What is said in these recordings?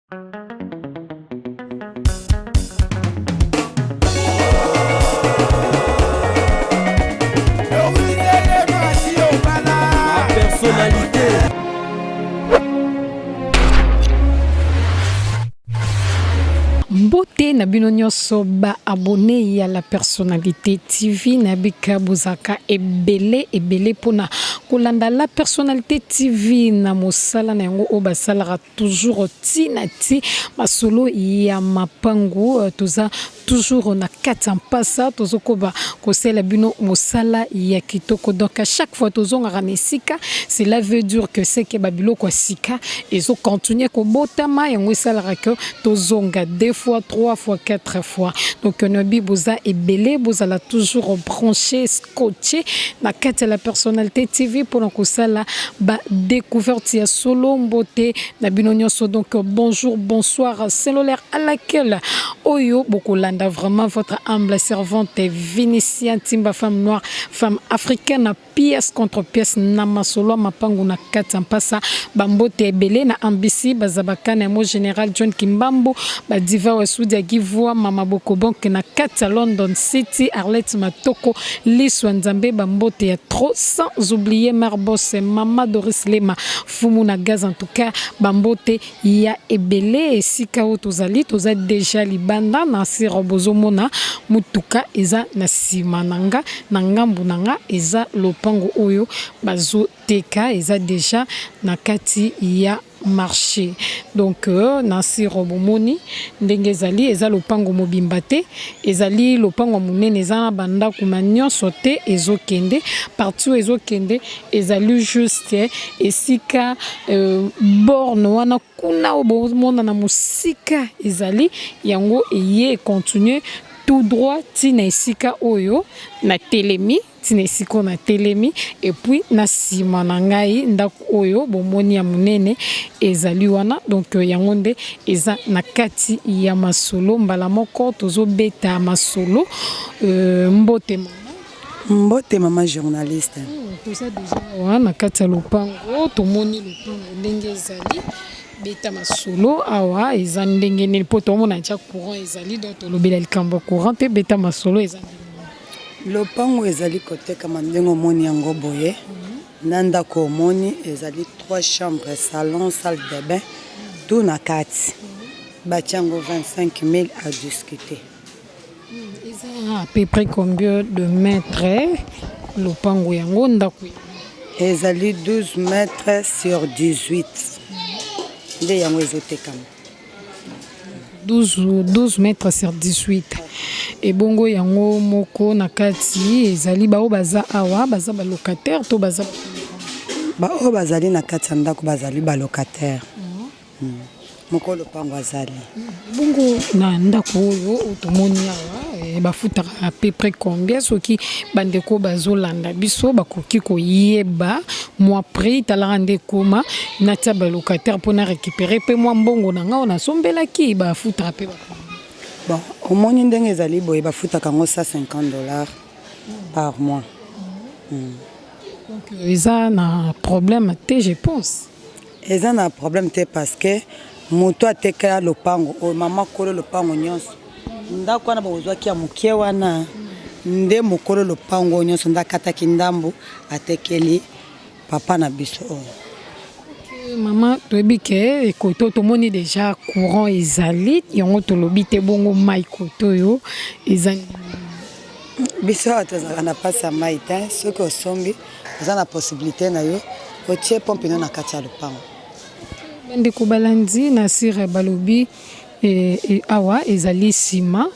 Personnalité. Mbote na bino nyonso ba abonné ya la personnalité TV na bika bozaka ebele pona kolanda la personnalité TV na mosala na yango o basalaka toujours tinati masolo ya mapangu toza toujours na kati mpasa tozokoba kosela bino mosala ya kitoko. Donc à chaque fois tozongaka na esika, cela veut dire que c'est que babiloko sika ezo continuer ko botama yango esalaka que tozonga 2 fois 3 fois 4 fois. Donc nobi boza ebele bozala toujours branché scotché na kati la personnalité TV pour kosala ba découverte ya solo mbote na bino nyonso. Donc bonjour bonsoir, c'est l'heure à laquelle oyo bokolanda vraiment votre humble servante Vénitien Timba, femme noire, femme africaine, pièce contre pièce namasolo mapangu na kati mpasa bambote ebele na ambisi bazabakana mo général John Kimbambo ba diva wa Sudia Givwa mama Bokobonk na kati à London City Arlette Matoko Liswa Nzambe bambote ya trop, sans oublier Marbos mama Doris Lema fumu na gaz. En tout cas bambote ya ebele esika o tozali toza déjà libanda na siro bozomona mutuka eza na simananga na ngambu nanga eza lopango oyo bazo teka eza déjà na kati ya marché. Donc nasi robomoni ndenge ezali eza lopango mobimba te ezali lopango munene eza na banda kuma nyonso te ezokende partout ezokende ezali juste esika borne wana kuna obomona na musika ezali yango eye continue tout droit tina esika oyo na telemi tina esika na telemi et puis na sima na ngai ndako oyo bomoni ya munene ezali wana. Donc yango nde eza na kati ya masolo mbala moko tozobeta masolo mbote mama journaliste. Toza déjà wana kati ya lopango tomoni lopango ndenge ezali beta masolo awa eza ndenge nini po tomona tia courant ezali donc tolobela likambo courant te beta masolo eza lopango ezali koteka mandengo moni yango boye na ndako omoni ezali 3 chambres salon salle de bain tout na kati batiango 25 000 à discuter. Eza à peu près combien de mètres lopango yango ndako ezali 12 mètres sur 18 nde yango ezotekama 12 mètres sur 18 et bongo yango moko na kati ezali bao baza awa baza ba locataire to baza bao bazali na kati ya ndako bazali ba locataire moko lopango azali bongo na ndako oyo otomoni awa bafutaka à peu près combien soki bandeko bazolanda biso bakoki koyeba mois prix talaka nde koma natia ba locataire mpona récupérer pe mwa mbongo na nga ona sombelaki bafutaka pe bon omoni ndenge ezali boye bafutaka ngo $150 par mois. Donc eza na problème te je pense eza na problème te parce que moto ateka lopango o mama kolo lopango nyonso ndako wana bozwaki ya mukie wana nde mokolo lopango nyonso ndakataki ndambo atekeli papa na biso. Maman toyebi ke ekoto tomoni déjà courant ezali yango tolobi te bongo mai koto yo ezali biso atozala na pasa mai te soki osombi oza na possibilité na yo otie pompe na kati ya lopango. Ndeko balandi na sire balobi awa ezali sima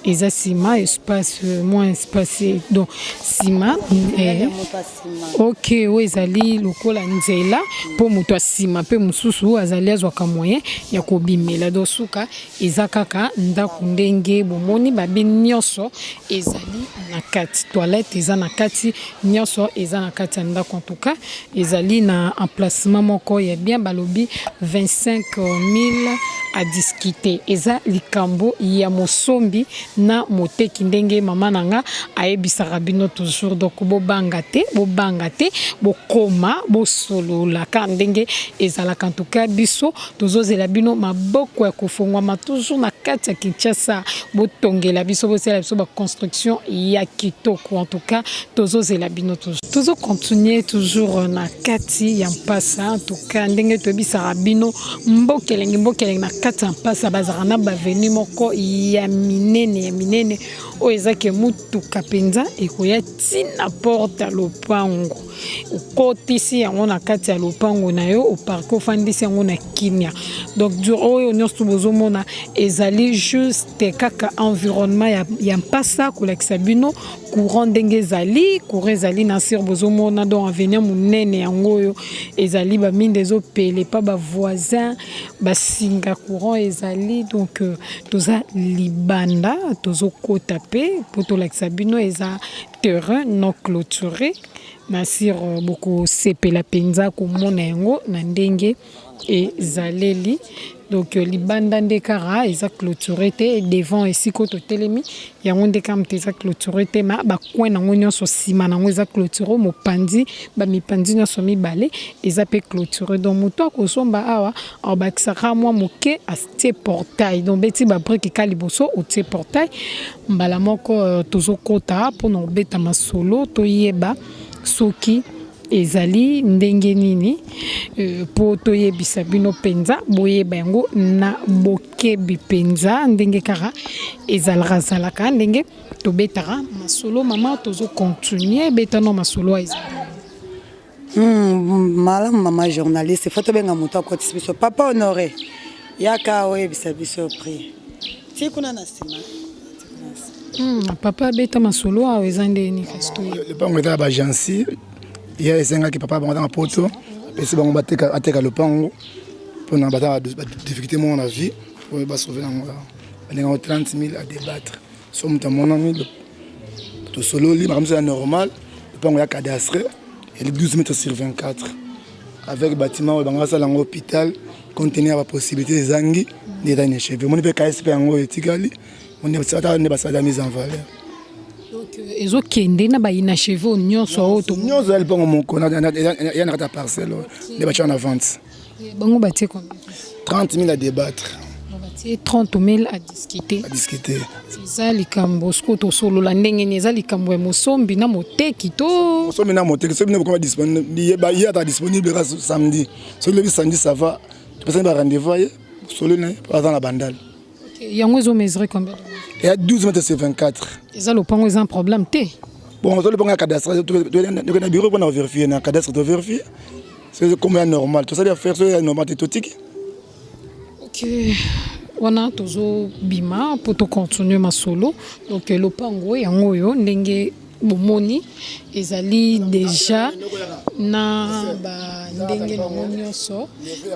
eza sima espace moins espacé donc sima ok o ezali lokola nzela po moto asima pe mususu azali azwaka moyen ya kobimela do suka eza kaka ndako ndenge bomoni babe nyonso ezali na kati toilette eza na kati nyonso eza na kati ya ndako. En tout cas ezali na emplacement moko ya bien balobi 25 000 à discuter eza likambo ya mosombi na moteki ndenge mama nanga ayebisaka bino toujours donc bobanga te bokoma bosolola ka ndenge ezalaka en tout cas biso tozozela bino maboko ya kofungwama toujours na kati ya Kinshasa botongela biso bosela biso ba construction ya kitoko en tout cas tozozela bino toujours continuer toujours na kati ya mpasa en tout cas ndenge tobisaka bino mbokelengi na kati ya mpasa bazaka na baveni moko ya minene oyo ezake mutuka mpenza ekoya tina porte ya lopango okotisi yango na kati ya lopango na yo oparke ofandisi yango na kimia donc oyo nyonso bozomona ezali juste kaka environnement ya mpasa kolakisa bino courant ndenge ezali courant ezali na sir bozomona donc avenir munene yango oyo ezali baminde ezopele pa bavoisin basinga courant ezali donc toza libanda tozokota pe po tolakisa bino eza terrain non clôturé na sir bokosepela mpenza komona yango na ndenge ezaleli donc libanda nde kara eza clôturé te devant esiko totelemi yango nde kama te eza clôturé te ma bacoin nango nyonso nsima nango eza clôturé mopanzi bamipandi nyonso mibale eza mpe clôturé donc moto akosomba awa abakisaka mwa moke atie portail donc beti babrike ka liboso otie portail mbala moko tozokota mpona kobeta masolo toyeba soki ezali ndenge nini po toyebisa bino penza boyeba yango na bokebi penza ndenge kaka ezalaka ndenge tobetaka masolo mama tozo continuer betano masolo ezali malamu mama journaliste faut tobenga moto akotisi biso papa honoré yaka oyebisa biso prix tikuna na sima papa beta masolo awo eza ndeni kasto le pango eza bagenci ya esengaki papa bango na poto esi bango bateka lopango mpona bata difficulté moko na vie oyo basauve nango balingango 30 000 à débattre so moto amonami tosololi makambo ya normal lopango ya cadastre eli 12 mètres sur 24 avec bâtiment oyo bango basala yango hôpital contenir bapossibilité ezangi nde eza inacheve omoni mpe ksp yango etikali ata nde basala mise en valeur ezokende na bainacheve nyonso nyonso ya lipango moko ya na kati ya parcelle nde batia na vente bango batie combien 30 000 à débattre 30 000 à discuter. Eza likambo sko tosolola ndenge ni eza likambo ya mosombi na moteki to mosombi na moteki so bino ko disponible ba hier ta disponible samedi so le samedi ça va tu peux faire rendez-vous solo na dans la bandale yango ezo mesurer combien et à 12 mètres sur 24 eza lopango eza un problème te bon so le pango cadastre tu na bureau pour vérifier na cadastre to vérifier c'est comme normal tout ça doit faire c'est normal totique. OK. Wana tozo bima pour continuer ma solo donc lopango yango yo ndenge bomoni ezali déjà na ba ndenge nango nyonso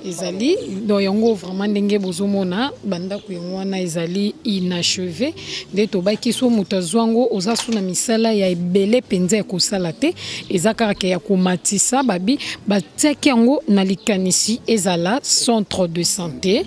ezali donc yango vraiment ndenge bozomona bandako yango wana ezali inachevé nde tobaki so moto azwango oza suna misala ya ebele penza ya kosala te eza kaka ya komatisa babi batiaki yango na likanisi ezala centre de santé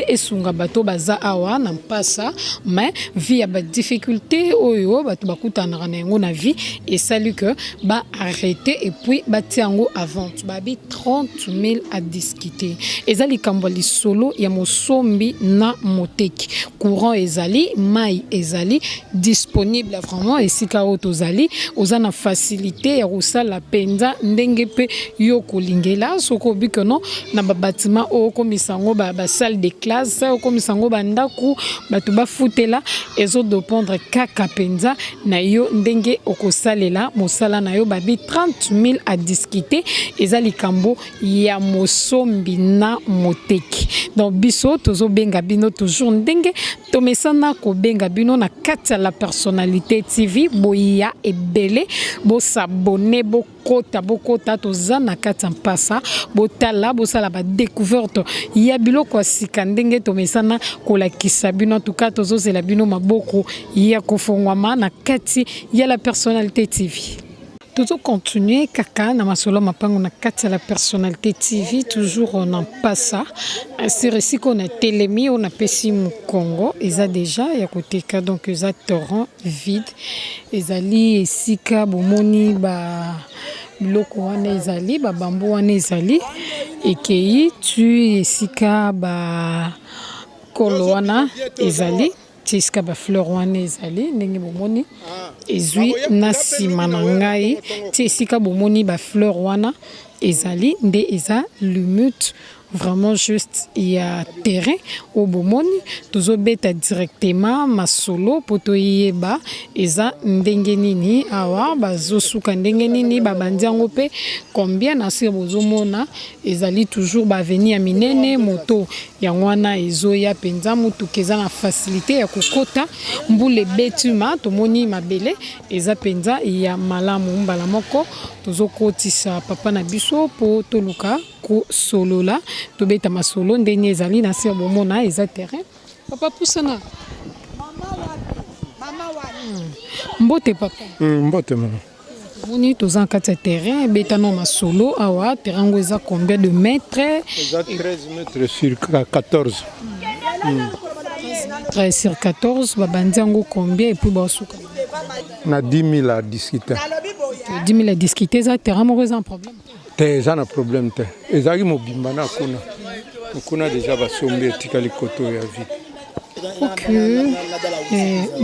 esunga bato baza awa na mpasa mais via ba difficulté oyo bato bakutanaka na yango na vie et salut que ba arrêter et puis batia yango avant babi 30 000 à discuter ezali kambali solo ya mosombi na moteki courant ezali mai ezali disponible vraiment esika otozali ozana facilité ya kosala penza ndenge pe yo kolingela soko bikono na ba bâtiment o komisango ba salle de classe o komisango bandaku bato bafutela ezo dépendre kaka penza na yo ndenge okosalela mosala na yo babi 30 000 à discuter ezali kambo ya mosombi na moteki donc biso tozo benga bino toujours ndenge tomesana ko benga bino na kati ya la personnalité TV boya ebele bo s'abonner bokota toza na kati ya mpasa botala bosala ba découverte ya biloko ya sika ndenge tomesana kolakisa bino en tout cas tozozela bino maboko ya kofongwama na kati ya la personnalité TV. Toujours continuer kaka na masolo mapango na kati la personnalité TV toujours on en passe ça c'est récit qu'on a télémi on a pesi mu Congo eza déjà ya koteka donc eza torrent vide ezali esika bomoni ba biloko wana ezali ba bambo wana ezali ekei tu esika ba kolo wana ezali esika ba fleur wana ezali ndenge bomoni ezwi na nsima na ngai ti esika bomoni ba fleur wana ezali nde eza lumute vraiment juste il y a terrain au bomoni tozobeta directement masolo poto yeba eza ndenge nini awa bazosuka ndenge nini babandi yango pe combien na sir bozomona ezali toujours ba venir minene moto yango wana ezoya penza mutuka eza na facilité ya kokota mbule betuma tomoni mabele eza penza ya malamu mbala moko tozokotisa papa na biso po toluka ko solola tobeta masolo ndenge ezali na sir bomona eza terrain papa pusana mbote papa mbote mama moni toza kati ya terrain betano masolo awa terrain ngo eza combien de mètres eza 13 mètres sur 14 13 sur 14 babandi yango combien et puis basuka na 10 000 à discuter 10 000 à discuter eza terrain moko eza un problème te eza na problème te ezalaki mobimba na kuna deja basombi etikali koto ya vie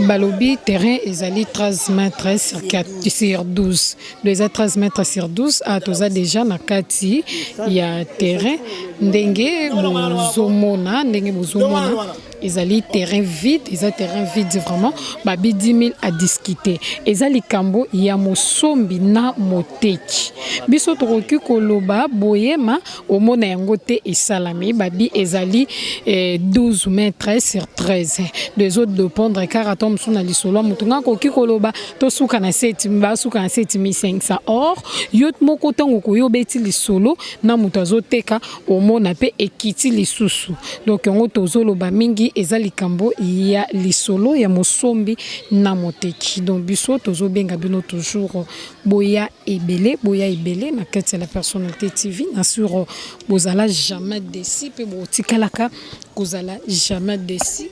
balobi terrain ezali 13 mètres sur 12 eza 13 mètres sur 12 toza déjà na kati ya terrain ndenge bozomona ezali terrain vide vraiment babi 10 000 à discuter ezali kambo ya mosombi na moteki biso tokoki koloba boyema omona yango te esalami babi ezali 12 mètres sur 13 deux autres dépendre car atom suna lisolo mutunga koki koloba to suka na 7500 or yot moko tango koyobeti lisolo na mutu azoteka omona pe ekiti lisusu donc yango tozoloba mingi eza likambo ya lisolo ya mosombi na moteki donc biso tozobenga bino toujours boya ebele na kati ya la personnalité TV na sur bozala jamais déçu pe botikalaka kozala jamais déçu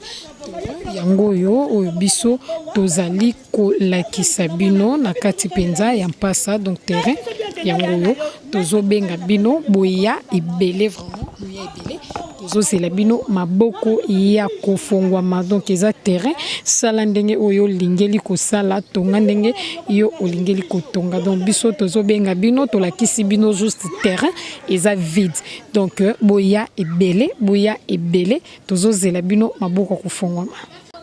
yango yo biso tozali kolakisa bino na kati penza ya mpasa donc terrain yango yo tozobenga bino boya ebele vraiment boya ebele tozosela bino maboko ya kofongwama donc eza terrain sala ndenge oyo lingeli kosala tonga ndenge yo olingeli kotonga donc biso tozobenga bino tolakisi bino juste terrain eza vide donc boya ebele tozozela bino maboko kofongwama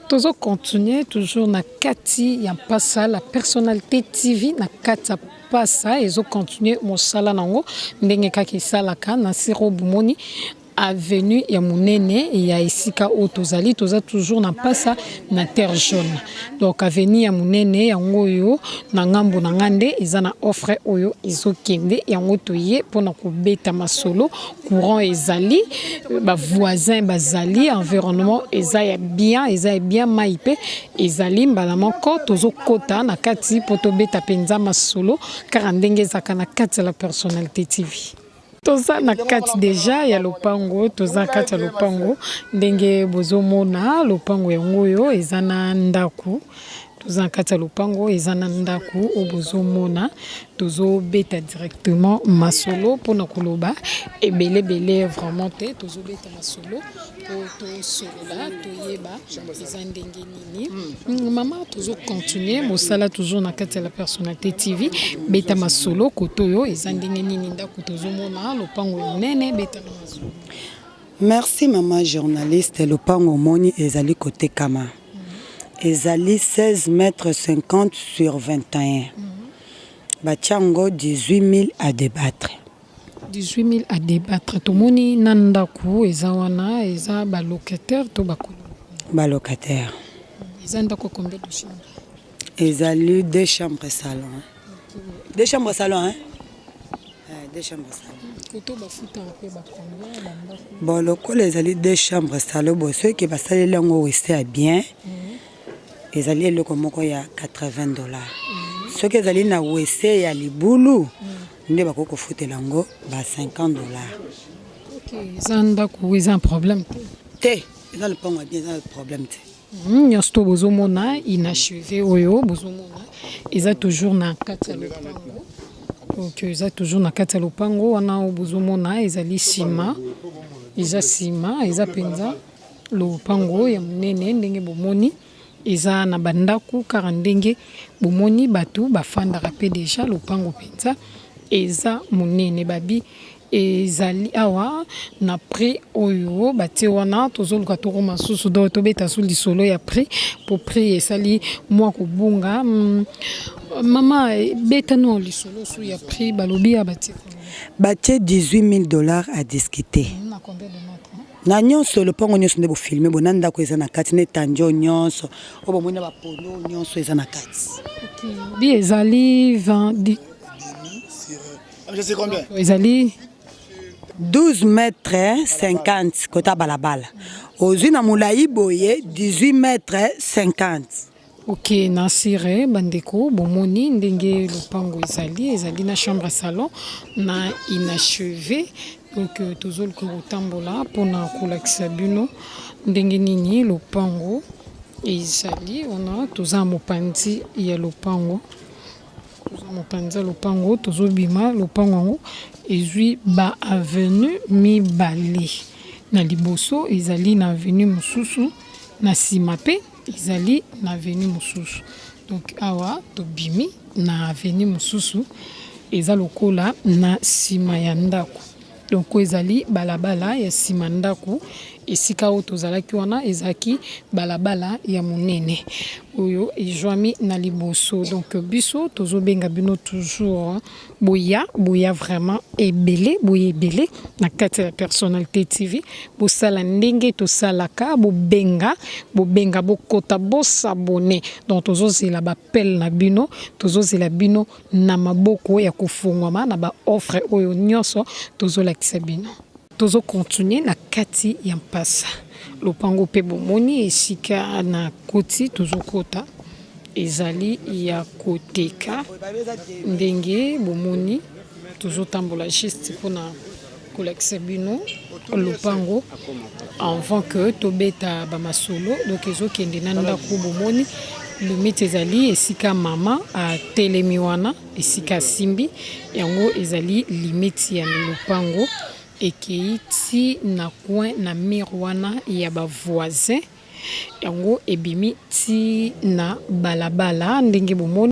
tozo continuer toujours na kati ya mpasa la personnalité TV na kati ya pasa ezo continuer mosala nango ndenge kaka esalaka na siro bomoni avenue ya munene ya esika o tozali toza toujours na pasa na terre jaune donc avenue ya munene yango yo na ngambo na ngande eza na offre oyo ezokende yango toye pona kobeta masolo courant ezali ba voisin bazali environnement eza ya bien maipe ezali mbala moko tozokota na kati poto beta penza masolo car ndenge zaka na kati la personnalité TV toza na kati deja ya lopango toza kati ya lopango ndenge bozomona lopango yango yo eza na ndaku toza kati ya lopango eza na ndaku obozomona tozobeta directement masolo pona koloba ebele vraiment te tozobeta masolo po tosolola toyeba eza ndenge nini mama tozo continuer mosala toujours na kati ya la personnalité TV beta masolo kotoyo eza ndenge nini ndaku tozomona lopango monene beta na masolo. Merci maman journaliste lopango moni ezali kote kama ezali 16 mètres 50 sur 21 batiango 18 000 à débattre 18 000 à débattre tomoni nandaku eza wana eza ba locataire to bakolo ba locataire eza ndako combien de chambres ezali 2 chambres salon 2 chambres salon hein 2 chambres salon koto bafuta pe ba combien bandako bon lokola ezali 2 chambres salon bo ceux qui basalela ngo wese bien ezali eloko moko ya $80 soki ezali na wese ya libulu nde bako kofutela yango ba $50. OK, eza ndako eza un problème te eza lopango ya bien eza problème te. nyonso to bozomona inachevé oyo bozomona eza toujours na kati ya lopango. Donc eza toujours na kati ya lopango wana oyo bozomona ezali nsima eza mpenza lopango ya monene ndenge bomoni eza na bandako kaka ndenge bomoni bato bafandaka mpe deja lopango mpenza eza monene babi ezali awa na prix oyo batie wana tozoluka tokoma susu do tobeta su lisolo ya prix po prix esali mwa kobunga mama beta no lisolo su ya prix balobi ya batie $18,000 à discuter. na combien de mètres na nyonso lopango nyonso nde bofilme bona ndako eza na kati ne tanjo nyonso oyo bomoni na bapono nyonso eza na kati. bi ezali 20 Je sais combien? ezali 12 mètres 50 kota balabala ozwi na molai boye 18 mètres 50. OK na sire bandeko bomoni ndenge lopango ezali na chambre salon na inachevé. Donc tozoluka kotambola mpona kolakisa bino ndenge nini lopango ezali ona toza mopanzi ya lopango tozobima lopango yango ezwi ba avenue mibale na liboso ezali na avenue mosusu na nsima mpe ezali na avenue mosusu. Donc awa tobimi na avenue mosusu eza lokola na nsima ya ndako. Donc ezali balabala ya nsima ndako esika oyo tozalaki wana ezaki balabala ya monene oyo ejwami na liboso. Donc biso tozobenga bino toujours boya vraiment ebele na kati ya Personnalité TV bosala ndenge tosalaka bobenga bokota bosabone. Donc tozozela bapel na bino tozozela bino na maboko ya kofungwama na ba offre oyo nyonso tozolakisa bino. Tozo continuer na kati ya mpasa lopango pe bomoni esika na koti tozokota ezali ya koteka ndenge bomoni tozotambola juste mpona kolakisa bino lopango avant que tobeta bamasolo. Donc ezokende na ndako bomoni limite ezali esika mama atelemi wana esika simbi yango ezali limite ya lopango ekei ti na coin na mur wana ya ba voisin yango ebimi ti na balabala ndenge bomoni